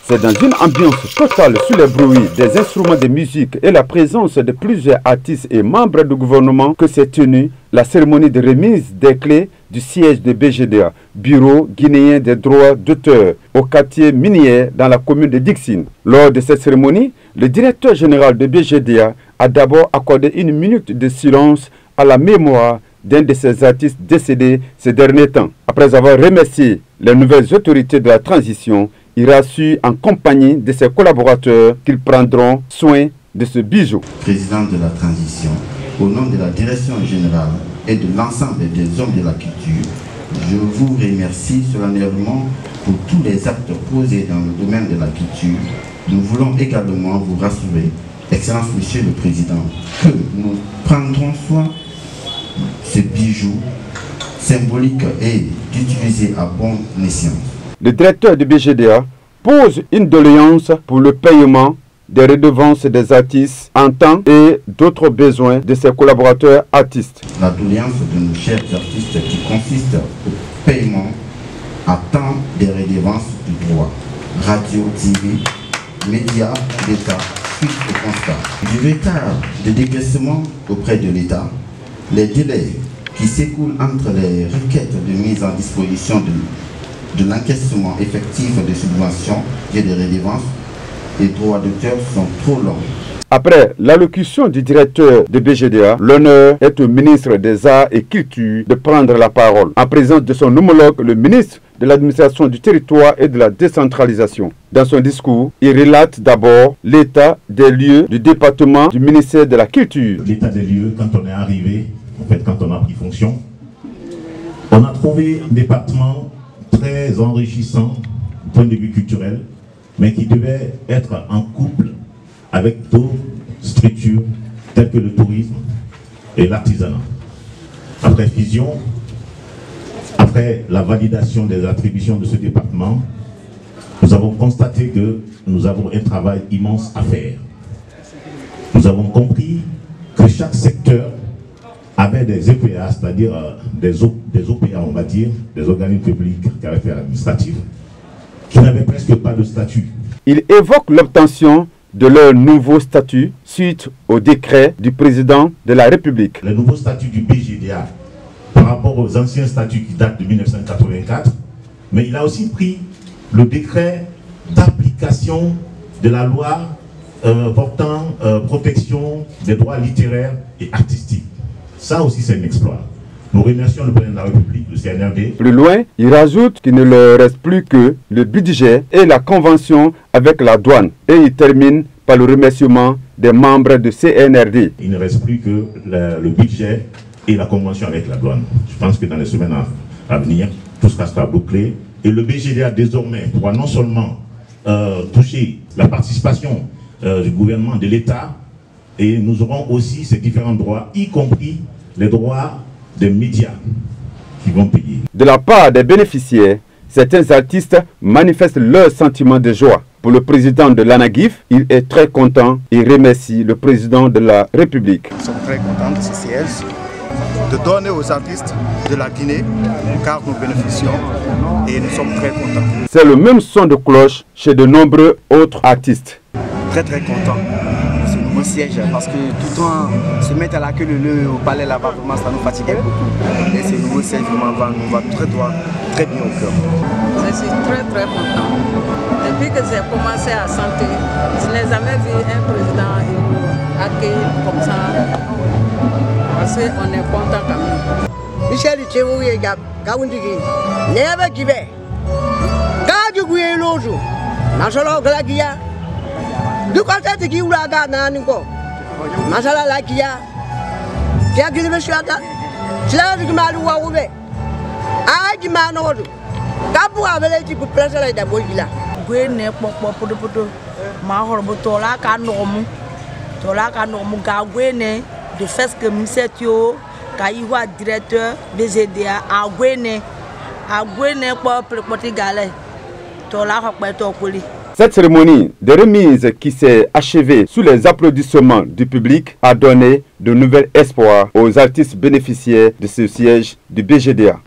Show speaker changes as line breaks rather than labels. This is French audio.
C'est dans une ambiance totale sous les bruits des instruments de musique et la présence de plusieurs artistes et membres du gouvernement que s'est tenue la cérémonie de remise des clés du siège de BGDA, Bureau guinéen des droits d'auteur, au quartier minier dans la commune de Dixine. Lors de cette cérémonie, le directeur général de BGDA a d'abord accordé une minute de silence à la mémoire d'un de ces artistes décédés ces derniers temps. Après avoir remercié les nouvelles autorités de la transition, il rassure en compagnie de ses collaborateurs qu'ils prendront soin de ce bijou.
Président de la transition, au nom de la direction générale et de l'ensemble des hommes de la culture, je vous remercie solennellement pour tous les actes posés dans le domaine de la culture. Nous voulons également vous rassurer, Excellence Monsieur le Président, que nous prendrons soin de ce bijou symbolique et d'utiliser à bon escient.
Le directeur du BGDA pose une doléance pour le paiement des redevances des artistes en temps et d'autres besoins de ses collaborateurs artistes.
La doléance de nos chers artistes qui consiste au paiement à temps des redevances du droit, radio, TV, médias d'État, suite au constat du retard de décaissement auprès de l'État, les délais qui s'écoulent entre les requêtes de mise en disposition de l'encaissement effectif des subventions et des redevances et droits d'auteur sont trop longs.
Après l'allocution du directeur de BGDA, l'honneur est au ministre des Arts et Culture de prendre la parole, en présence de son homologue, le ministre de l'administration du territoire et de la décentralisation. Dans son discours, il relate d'abord l'état des lieux du département du ministère de la Culture.
L'état des lieux, quand on est arrivé, en fait quand on a pris fonction, on a trouvé un département très enrichissant du point de vue culturel, mais qui devait être en couple avec d'autres structures telles que le tourisme et l'artisanat. Après fusion, après la validation des attributions de ce département, nous avons constaté que nous avons un travail immense à faire. Nous avons compris que chaque secteur avait des EPA, c'est-à-dire des OPA, on va dire, des organismes publics caractère administratif, qui n'avaient presque pas de statut.
Il évoque l'obtention de leur nouveau statut suite au décret du président de la République.
Le nouveau statut du BGDA par rapport aux anciens statuts qui datent de 1984, mais il a aussi pris le décret d'application de la loi portant protection des droits littéraires et artistiques. Ça aussi c'est un exploit. Nous remercions le président de la République, le CNRD.
Plus loin, il rajoute qu'il ne leur reste plus que le budget et la convention avec la douane. Et il termine par le remerciement des membres de CNRD.
Il ne reste plus que le budget et la convention avec la douane. Je pense que dans les semaines à venir, tout sera bouclé. Et le BGDA désormais pourra non seulement toucher la participation du gouvernement, de l'État, et nous aurons aussi ces différents droits, y compris les droits des médias qui vont payer.
De la part des bénéficiaires, certains artistes manifestent leur sentiment de joie. Pour le président de l'ANAGIF, il est très content et remercie le président de la République.
Nous sommes très contents de ce siège, de donner aux artistes de la Guinée, car nous bénéficions et nous sommes très contents.
C'est le même son de cloche chez de nombreux autres artistes.
Très contents. Siège parce que tout le temps se mettre à la queue le au palais là-bas, vraiment ça nous fatiguait beaucoup. Et ce nouveau siège vraiment nous va très bien au cœur.
Je suis très content. Depuis que j'ai commencé à chanter, je n'ai jamais vu un président accueillir comme ça. Parce qu'on est content quand même.
Michel Tchévouye Gaoundigi, Neva Kibé, Gadjouye Lojo, Nachalo Glagia. Du côté qui oula gana niko, masala la kia, kia qui veut chuata, cela du mal ou à ouvrir. Ah, qui m'a nodu, tapu avec les types placer la daboila.
Gwene popo, mahor botola kanomu, tola kanomu gawene, de fait que Missetio, Kaiwa directeur, BGDA, à Gwene pour Portugal, tola hokbeto kuli.
Cette cérémonie de remise qui s'est achevée sous les applaudissements du public a donné de nouveaux espoirs aux artistes bénéficiaires de ce siège du BGDA.